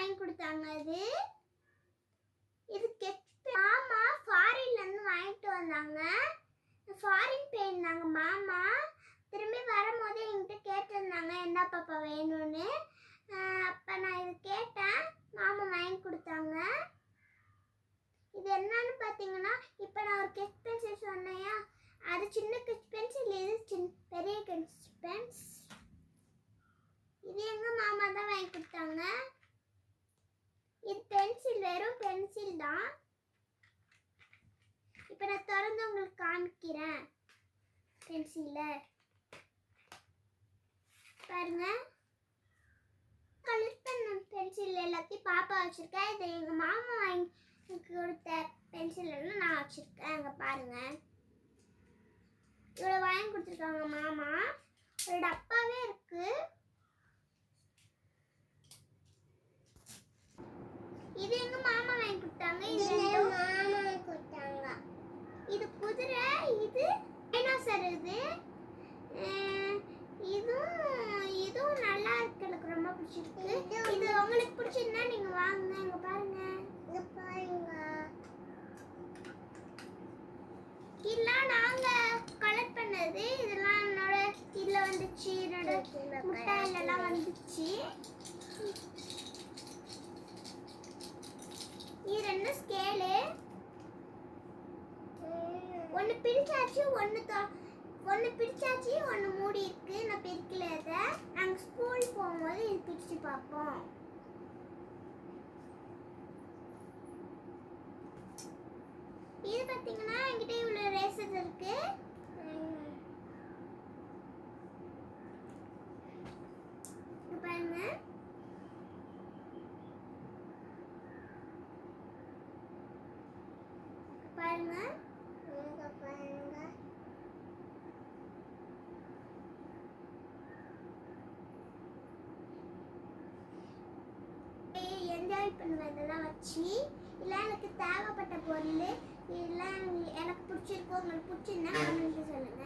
வாங்கி கொடுத்தாங்க. அது இது மாமா ஃபாரின்ல இருந்து வாங்கிட்டு வந்தாங்க. ஃபாரின் போயிருந்தாங்க மாமா. திரும்பி வரும்போது என்கிட்ட கேட்டிருந்தாங்க என்ன பாப்பா வேணும்னு. அப்போ நான் இது கேட்டேன், மாமா வாங்கி கொடுத்தாங்க. இது என்னன்னு பார்த்தீங்கன்னா, இப்போ நான் ஒரு ஸ்கெட்ச் பென்சில் சொன்னேயா, அது சின்ன ஸ்கெட்ச் பென்சில், இது பெரிய ஸ்கெட்ச் பென்ஸ். இது எங்கள் மாமா தான் வாங்கி கொடுத்தாங்க. இது பென்சில், வெறும் பென்சில் தான். இப்போ நான் திறந்து உங்களுக்கு காமிக்கிறேன். பென்சில்ல பாருங்க, கலர் பண்ண பென்சில் எல்லாத்தையும் பாப்பா வச்சிருக்கேன். இது எங்க மாமா வாங்கி கொடுத்த பென்சில் எல்லாம் நான் வச்சிருக்கேன். அங்க பாருங்க, இவ்வளவு வாங்கி கொடுத்துருக்காங்க மாமா. ஒரு டப்பாவே இருக்கு. இது எங்க மாமா வாங்கி கொடுத்தாங்க. இது குதிரை, இது டைனோசர். இதுவும் நல்லா இருக்கு, எனக்கு ரொம்ப பிடிச்சிருக்கு. இது உங்களுக்கு பிடிச்சிருந்தா நீங்க வாங்குங்க. இங்க பாருங்க, இதெல்லாம் நாங்க கலெக்ட் பண்ணது. இதெல்லாம் என்னோட இதுல வந்துச்சு, என்னோட முட்டையில எல்லாம் வந்துச்சு. இது ரெண்டு ஸ்கேலு. ஒன்னு பிரிச்சாச்சு, ஒன்னு பிரிச்சாச்சு, ஒன்னு மூடி இருக்கு. நான் பிரிக்கல. இதை நாங்க ஸ்கூல் போகும்போது இது பிரிச்சு பார்ப்போம். இது பாத்தீங்கன்னா என்கிட்ட இவ்வளவு ரேசர் இருக்கு. பாருங்க, பாருங்க, என்ஜாய் பண்ணுவேன் இதெல்லாம் வச்சு. இல்லை எனக்கு தேவைப்பட்ட பொருள், இதெல்லாம் எனக்கு பிடிச்சிருக்கோம். உங்களுக்கு பிடிச்சிருந்தா கமெண்ட்ல சொல்லுங்க.